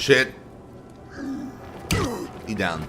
Shit. He down.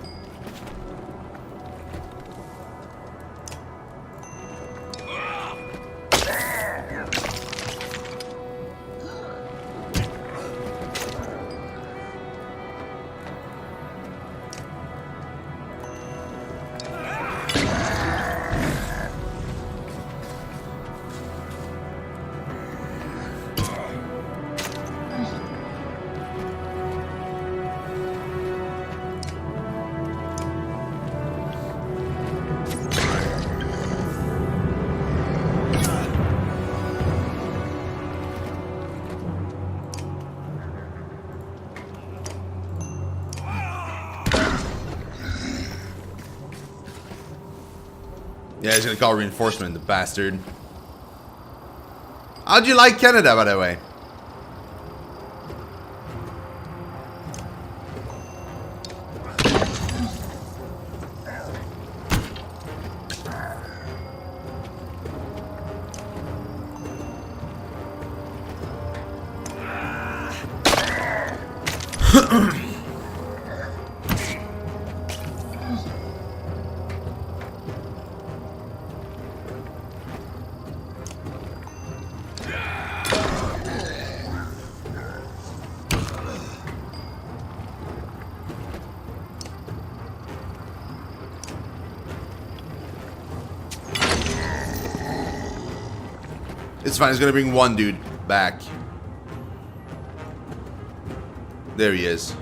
Yeah, he's gonna call reinforcement, the bastard. How'd you like Canada, by the way? It's fine, he's gonna bring one dude back. There he is.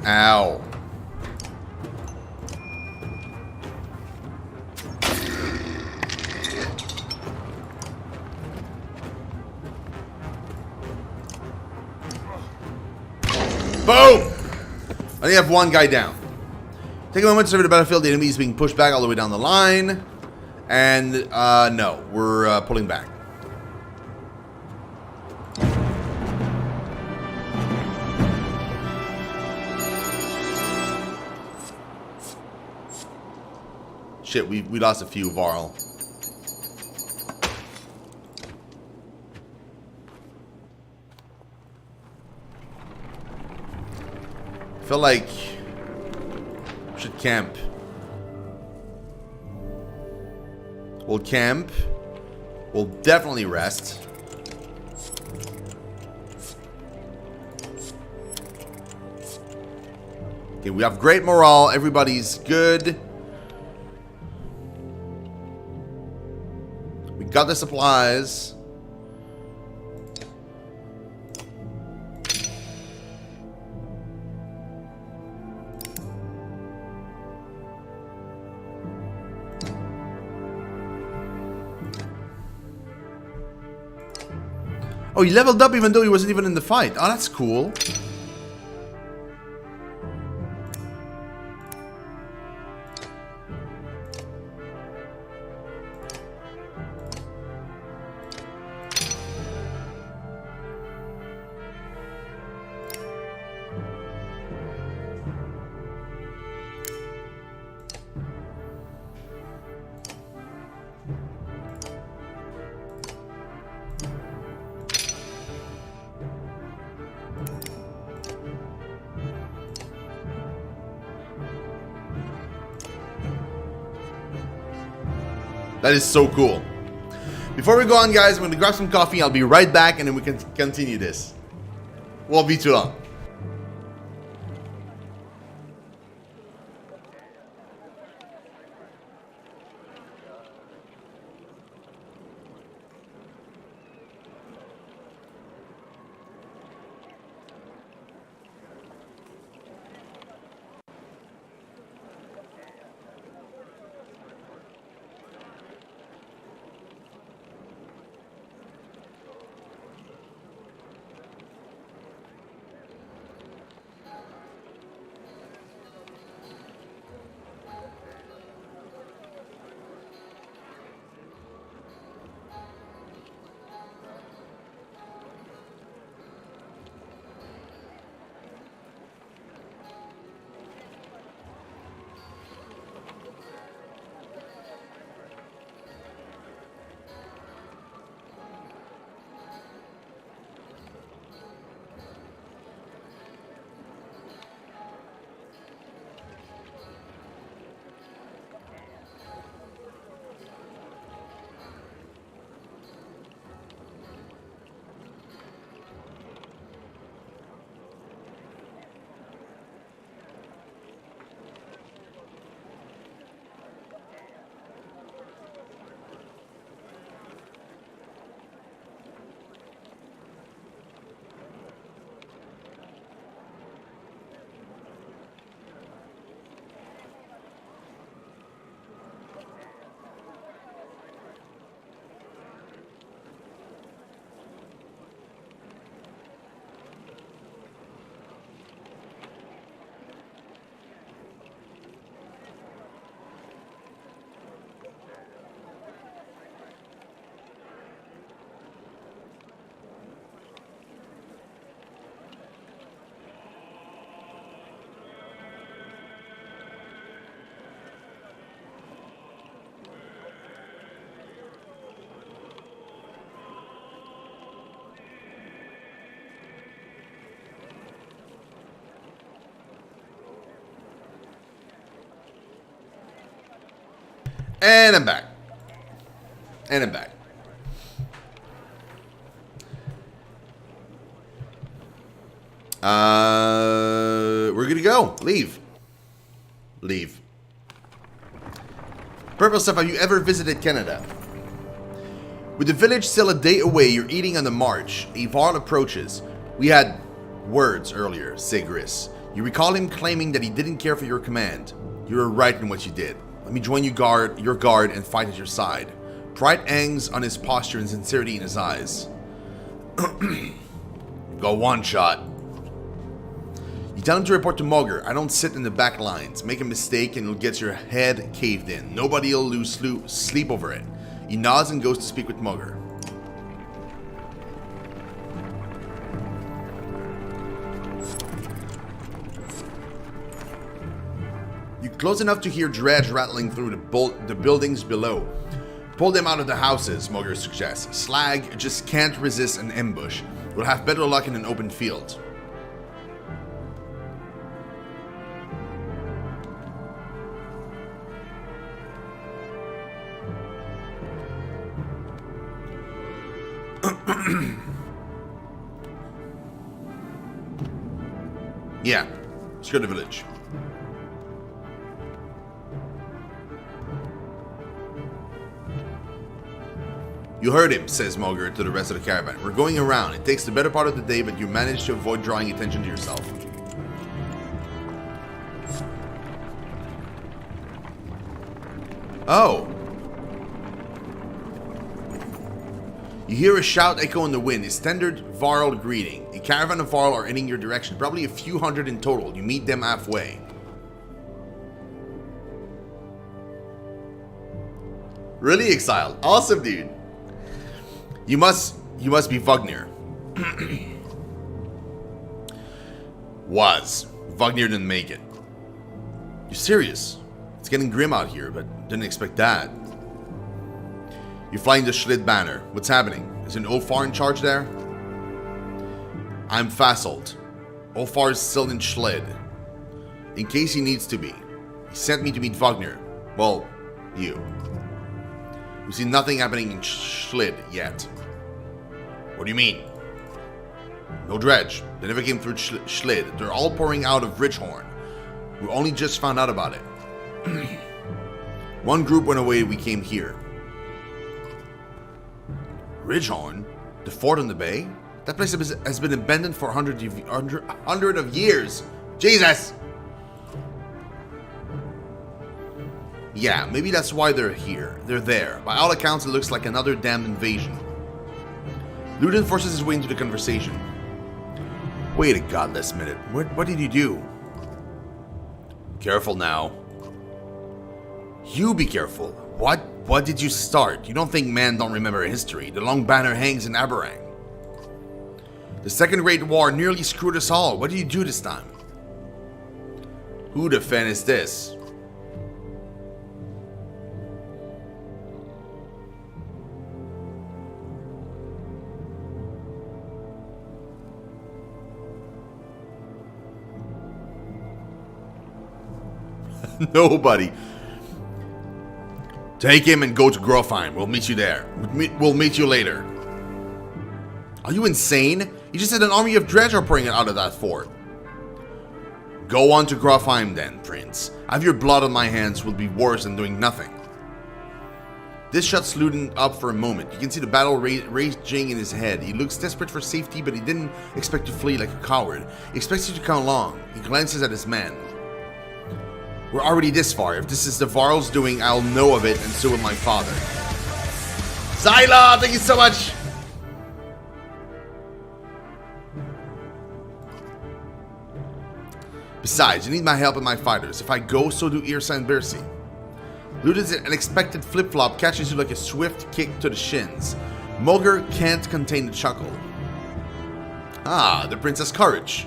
Ow. Boom! I only have one guy down. Take a moment to survey the battlefield. The enemy is being pushed back all the way down the line. And, no. We're pulling back. Shit, we lost a few, Varl. Feel like we should camp. We'll camp. We'll definitely rest. Okay, we have great morale. Everybody's good. We got the supplies. Oh, he leveled up even though he wasn't even in the fight. Oh, that's cool. That is so cool. Before we go on, guys, I'm going to grab some coffee. I'll be right back, and then we can continue this. Won't be too long. And I'm back. And I'm back. We're good to go. Leave. Leave. Purple stuff, have you ever visited Canada? With the village still a day away, you're eating on the march. A Varl approaches. We had words earlier, Sigris. You recall him claiming that he didn't care for your command. You were right in what you did. Let me join your guard and fight at your side. Pride hangs on his posture and sincerity in his eyes. Go one shot. You tell him to report to Mugger. I don't sit in the back lines. Make a mistake and you'll get your head caved in. Nobody will lose sleep over it. He nods and goes to speak with Mugger. You're close enough to hear dredge rattling through the buildings below. Pull them out of the houses, Mugger suggests. Slag just can't resist an ambush. We'll have better luck in an open field. Yeah, let's go to the village. You heard him, says Mugger to the rest of the caravan. We're going around. It takes the better part of the day, but you manage to avoid drawing attention to yourself. Oh. You hear a shout echo in the wind, a standard Varl greeting. A caravan of Varl are heading your direction, probably a few hundred in total. You meet them halfway. Really exiled. Awesome, dude. You must be Vugnir. Was. Vugnir didn't make it. You're serious? It's getting grim out here, but didn't expect that. You're flying the Schlid banner. What's happening? Is an Ulfar in charge there? I'm Fasselt. Ulfar is still in Schlid. In case he needs to be. He sent me to meet Vugnir. Well, you. We see nothing happening in Schlid yet. What do you mean? No dredge. They never came through Schlid. They're all pouring out of Richhorn. We only just found out about it. One group went away, we came here. Ridgehorn? The fort on the bay? That place has been abandoned for 100 of years. Jesus! Yeah, maybe that's why they're here. They're there. By all accounts, it looks like another damned invasion. Ludin forces his way into the conversation. Wait a godless minute. What did you do? Careful now. You be careful. What did you start? You don't think men don't remember history. The long banner hangs in Aberrang. The Second Great War nearly screwed us all. What did you do this time? Who the fan is this? Nobody. Take him and go to Grofheim. We'll meet you there. We'll meet you later. Are you insane? You just said an army of dredge are pouring out of that fort. Go on to Grofheim then, Prince. Have your blood on my hands will be worse than doing nothing. This shuts Ludin up for a moment. You can see the battle raging in his head. He looks desperate for safety, but he didn't expect to flee like a coward. He expects you to come along. He glances at his men. We're already this far. If this is the Varl's doing, I'll know of it, and so will my father. Zyla, thank you so much! Besides, you need my help and my fighters. If I go, so do Irsa and Bersi. Ludin's unexpected flip-flop catches you like a swift kick to the shins. Mugger can't contain the chuckle. Ah, the prince has courage.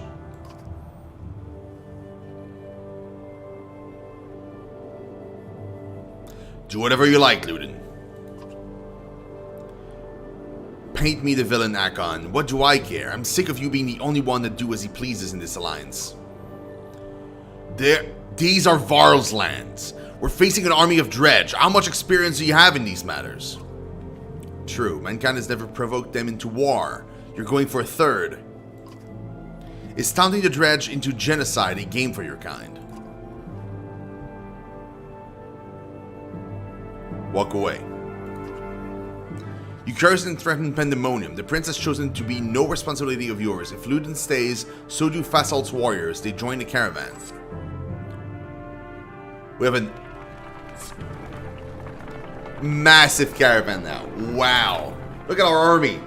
Do whatever you like, Ludin. Paint me the villain, Akon. What do I care? I'm sick of you being the only one that do as he pleases in this alliance. These are Varl's lands. We're facing an army of dredge. How much experience do you have in these matters? True, mankind has never provoked them into war. You're going for a third. Is taunting the dredge into genocide a game for your kind? Walk away. You curse and threaten pandemonium. The prince has chosen to be no responsibility of yours. If Luden stays, so do Fasolt's warriors. They join the caravan. We have a massive caravan now. Wow. Look at our army.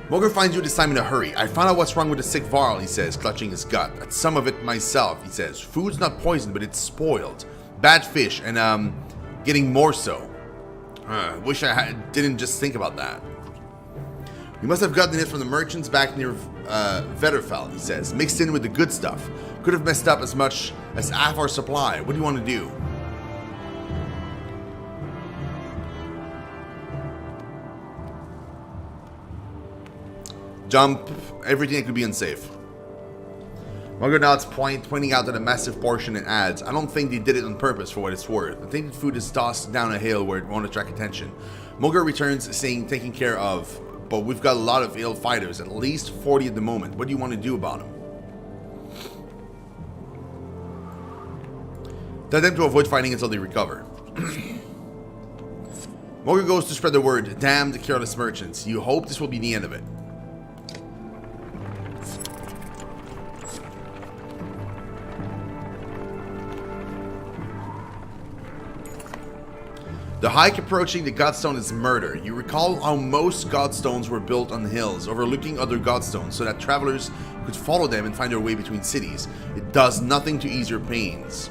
Moger finds you this time in a hurry. I found out what's wrong with the sick Varl, he says, clutching his gut. At some of it myself, he says. Food's not poisoned, but it's spoiled. Bad fish, and getting more so. Wish I didn't just think about that. We must have gotten it from the merchants back near Vetterfell, he says. Mixed in with the good stuff. Could have messed up as much as half our supply. What do you want to do? Jump everything that could be unsafe. Moger nods, pointing out to the massive portion and adds, I don't think they did it on purpose for what it's worth. I think the food is tossed down a hill where it won't attract attention. Moger returns saying taken care of, but we've got a lot of ill fighters, at least 40 at the moment. What do you want to do about them? Tell them to avoid fighting until they recover. Moger goes to spread the word, damn the careless merchants. You hope this will be the end of it. The hike approaching the Godstone is murder. You recall how most Godstones were built on hills, overlooking other Godstones, so that travelers could follow them and find their way between cities. It does nothing to ease your pains.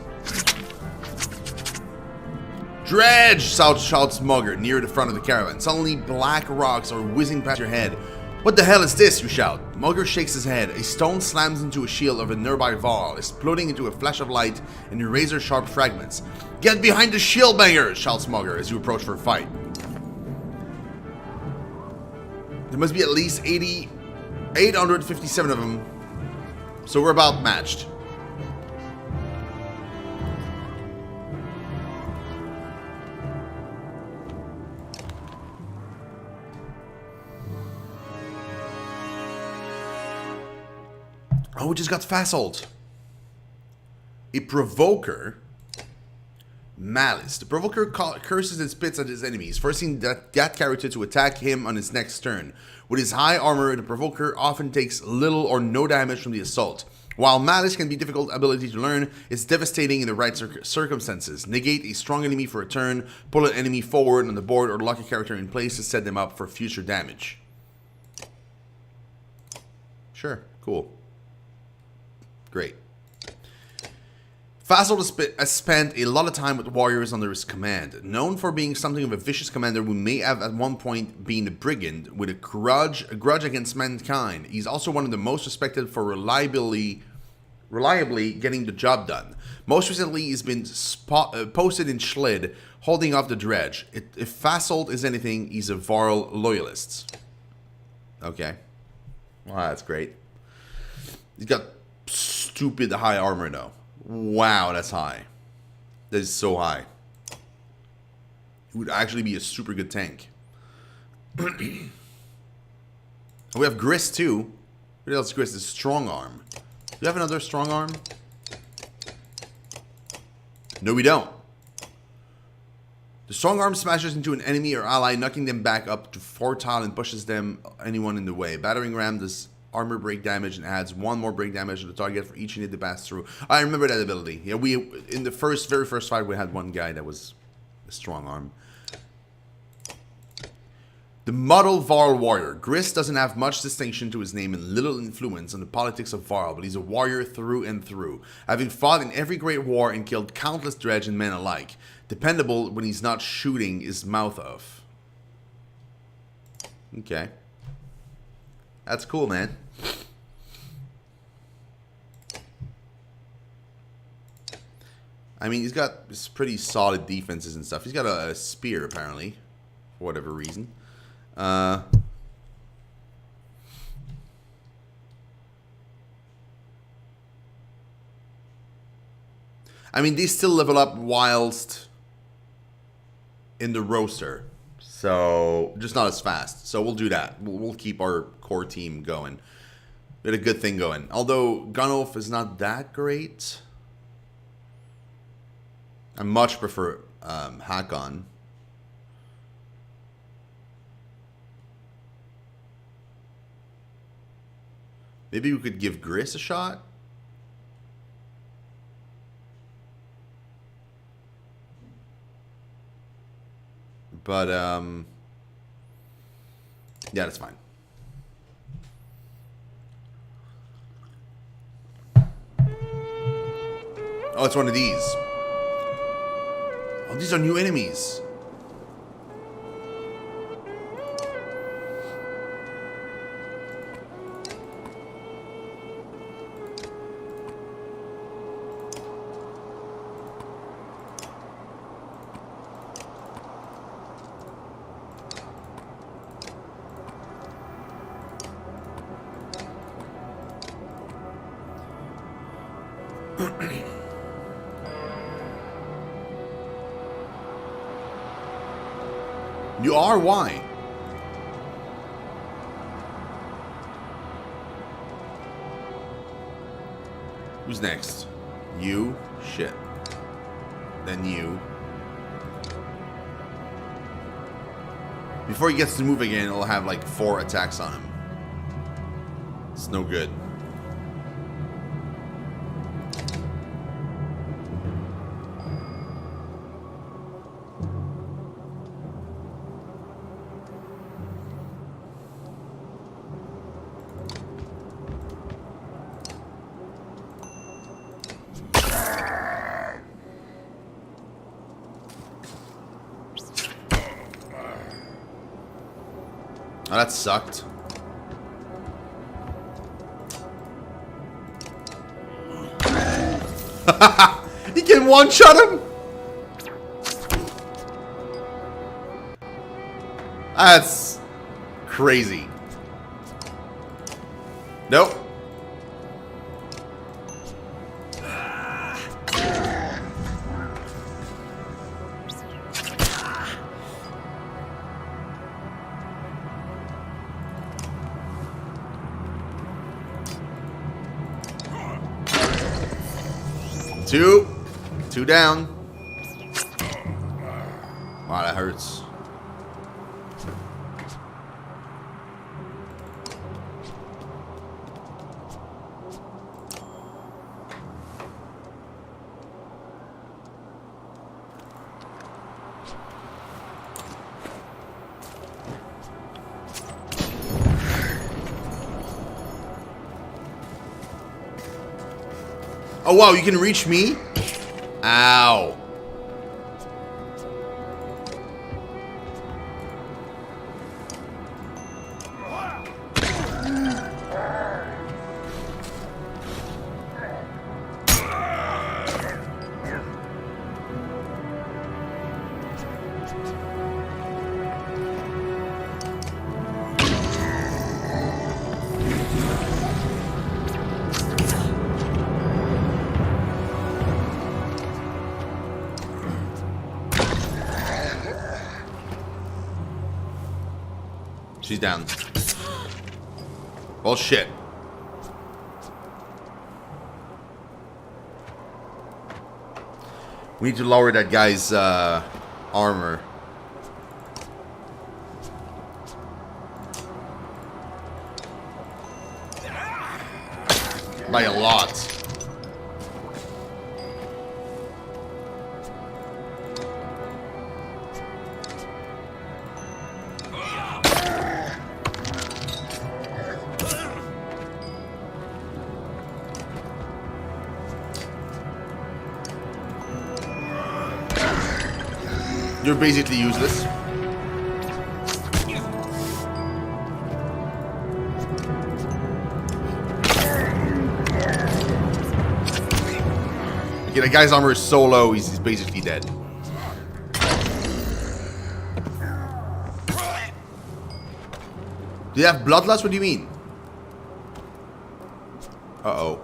Dredge! Shouts Mugger near the front of the caravan. Suddenly, black rocks are whizzing past your head. What the hell is this, you shout? Mugger shakes his head. A stone slams into a shield of a nearby Varl, exploding into a flash of light and razor-sharp fragments. Get behind the shield banger! Shouts Mugger as you approach for a fight. There must be at least 857 of them, so we're about matched. Oh, we just got Fasolt. A provoker. Malice. The provoker curses and spits at his enemies, forcing that character to attack him on his next turn. With his high armor, the provoker often takes little or no damage from the assault. While Malice can be a difficult ability to learn, it's devastating in the right circumstances. Negate a strong enemy for a turn, pull an enemy forward on the board, or lock a character in place to set them up for future damage. Sure, cool. Great. Fasolt has spent a lot of time with warriors under his command. Known for being something of a vicious commander who may have at one point been a brigand with a grudge against mankind, he's also one of the most respected for reliably getting the job done. Most recently, he's been posted in Schlid, holding off the dredge. If Fasolt is anything, he's a Varl loyalist. Okay. Well, that's great. He's got stupid high armor though. Wow, that's high. That is so high. He would actually be a super good tank. We have Grist too. What else is Grist? Is strong arm. Do you have another strong arm? No, we don't. The strong arm smashes into an enemy or ally, knocking them back up to 4 tile and pushes anyone in the way. Battering ram does armor break damage and adds 1 more break damage to the target for each unit to pass through. I remember that ability. Yeah, we in the very first fight we had one guy that was a strong arm. The model Varl warrior. Grist doesn't have much distinction to his name and little influence on the politics of Varl, but he's a warrior through and through, having fought in every great war and killed countless dredge and men alike. Dependable when he's not shooting his mouth off. Okay. That's cool, man. I mean, he's got pretty solid defenses and stuff. He's got a spear, apparently, for whatever reason. I mean, they still level up whilst in the roster. So, just not as fast. So, we'll do that. We'll keep our core team going. We had a good thing going. Although, Gunolf is not that great. I much prefer Hakon. Maybe we could give Gris a shot. But, yeah, that's fine. Oh, it's one of these. Oh, these are new enemies. You are? Why? Who's next? You? Shit. Then you. Before he gets to move again, it'll have like 4 attacks on him. It's no good. Oh, that sucked. He can one-shot him? That's crazy. Nope. Two down. Wow, that hurts. Oh wow, you can reach me? Ow. She's down. Well, shit. We need to lower that guy's armor. By a lot. You're basically useless. Okay, the guy's armor is so low, he's basically dead. Do you have bloodlust? What do you mean? Uh-oh.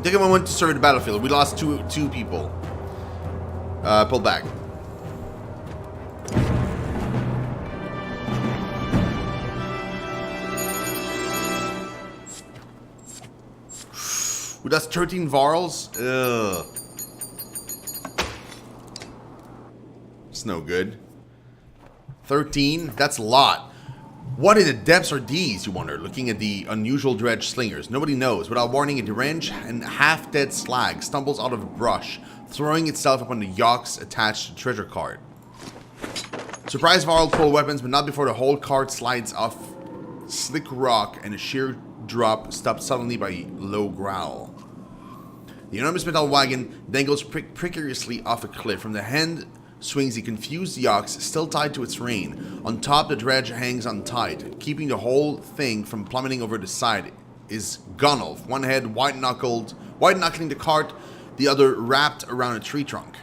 Take a moment to survey the battlefield. We lost two people. Pull back. Ooh, that's 13 varls? Ugh. It's no good. 13? That's a lot. What in the depths are these, you wonder, looking at the unusual dredge slingers? Nobody knows. Without warning, a deranged and half-dead slag stumbles out of the brush, throwing itself upon the yokes attached to the treasure cart. Surprise Varl pull weapons, but not before the whole cart slides off slick rock and a sheer drop stopped suddenly by a low growl. The enormous metal wagon then goes precariously off a cliff. From the hand swings a confused yox still tied to its rein. On top, the dredge hangs untied. Keeping the whole thing from plummeting over the side is Gunnulf, one head white-knuckling the cart, the other wrapped around a tree trunk.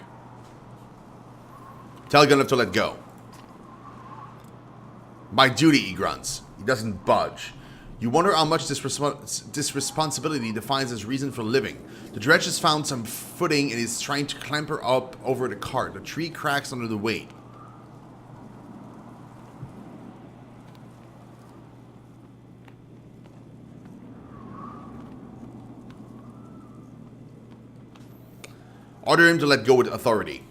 Tell Gunnulf to let go. By duty, he grunts. He doesn't budge. You wonder how much this responsibility defines his reason for living. The dredge has found some footing and is trying to clamber up over the cart. The tree cracks under the weight. Order him to let go with authority.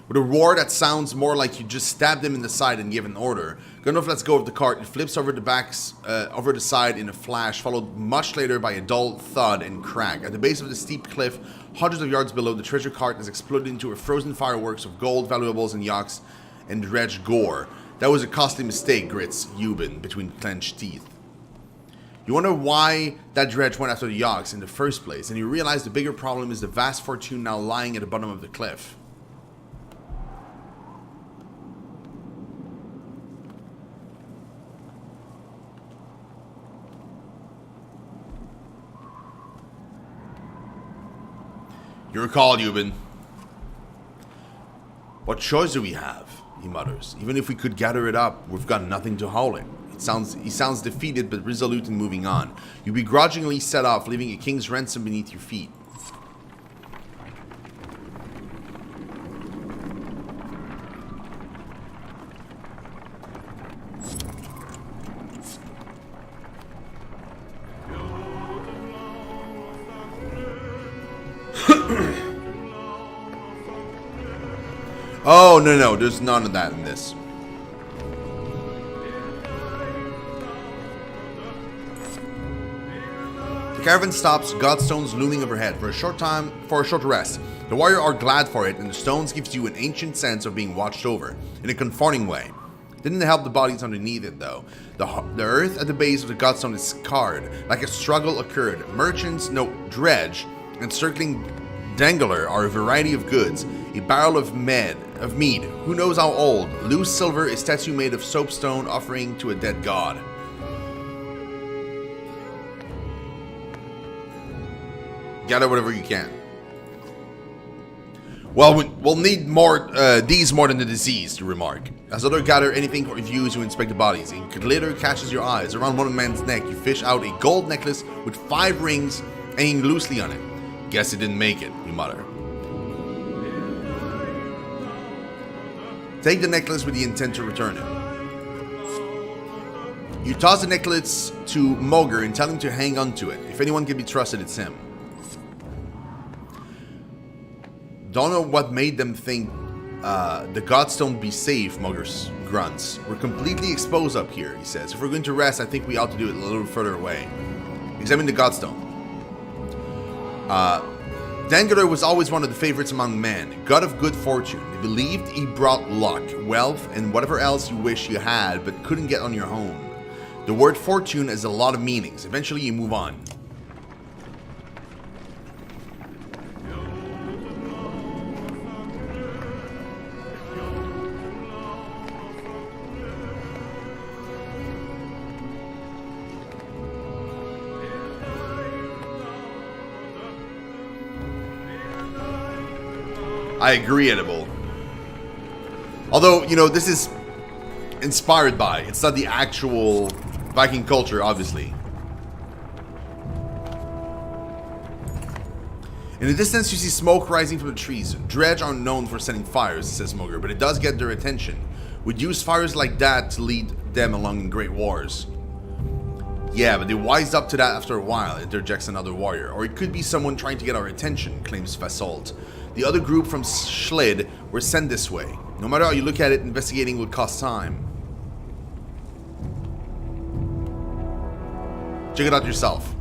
With a roar that sounds more like you just stabbed him in the side and gave an order, Gunnulf lets go of the cart and flips over the side in a flash, followed much later by a dull thud and crack. At the base of the steep cliff, hundreds of yards below, the treasure cart has exploded into a frozen fireworks of gold, valuables, and yaks and dredge gore. That was a costly mistake, grits Euban between clenched teeth. You wonder why that dredge went after the yaks in the first place, and you realize the bigger problem is the vast fortune now lying at the bottom of the cliff. You're called, Euban. What choice do we have? He mutters. Even if we could gather it up, we've got nothing to haul it. He sounds defeated but resolute in moving on. You begrudgingly set off, leaving a king's ransom beneath your feet. Oh, no, there's none of that in this. The caravan stops, godstones looming overhead for a short rest. The warrior are glad for it, and the stones gives you an ancient sense of being watched over, in a comforting way. Didn't help the bodies underneath it, though. The earth at the base of the godstone is scarred, like a struggle occurred. Merchants, dredge, and circling dangler are a variety of goods. A barrel of mead, who knows how old. Loose silver, a statue made of soapstone offering to a dead god. Gather whatever you can. Well, we'll need more these more than the deceased, you remark. As others gather anything or reviews, you inspect the bodies. A glitter catches your eyes. Around one man's neck, you fish out a gold necklace with 5 rings hanging loosely on it. Guess it didn't make it, you mutter. Take the necklace with the intent to return it. You toss the necklace to Moger and tell him to hang on to it. If anyone can be trusted, it's him. Don't know what made them think the godstone be safe, Moger grunts. We're completely exposed up here, he says. If we're going to rest, I think we ought to do it a little further away. Examine the godstone. Dangler was always one of the favorites among men, god of good fortune. They believed he brought luck, wealth, and whatever else you wish you had but couldn't get on your own. The word fortune has a lot of meanings. Eventually you move on. I agree, Edible. Although, this is inspired by. It's not the actual Viking culture, obviously. In the distance, you see smoke rising from the trees. Dredge are known for setting fires, says Moger, but it does get their attention. We'd use fires like that to lead them along in great wars. Yeah, but they wised up to that after a while, interjects another warrior. Or it could be someone trying to get our attention, claims Fasolt. The other group from Schlid were sent this way. No matter how you look at it, investigating will cost time. Check it out yourself.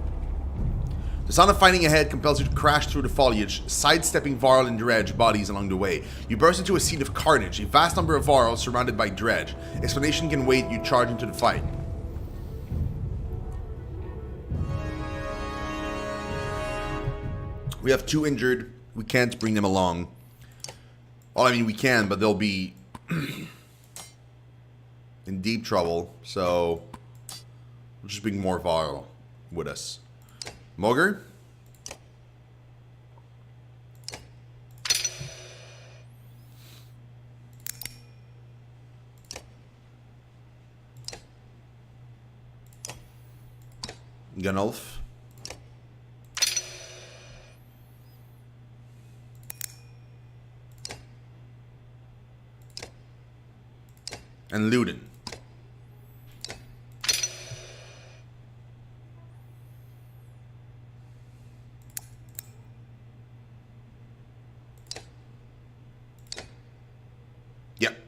The sound of fighting ahead compels you to crash through the foliage, sidestepping Varl and Dredge bodies along the way. You burst into a scene of carnage, a vast number of Varls surrounded by Dredge. Explanation can wait, you charge into the fight. We have 2 injured. We can't bring them along. Well, I mean, we can, but they'll be in deep trouble. So, we'll just bring more Varl with us. Moger? Gunulf? And Luden. Yep.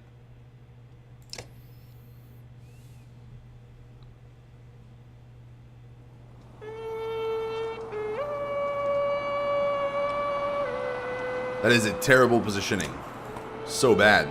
That is a terrible positioning. So bad.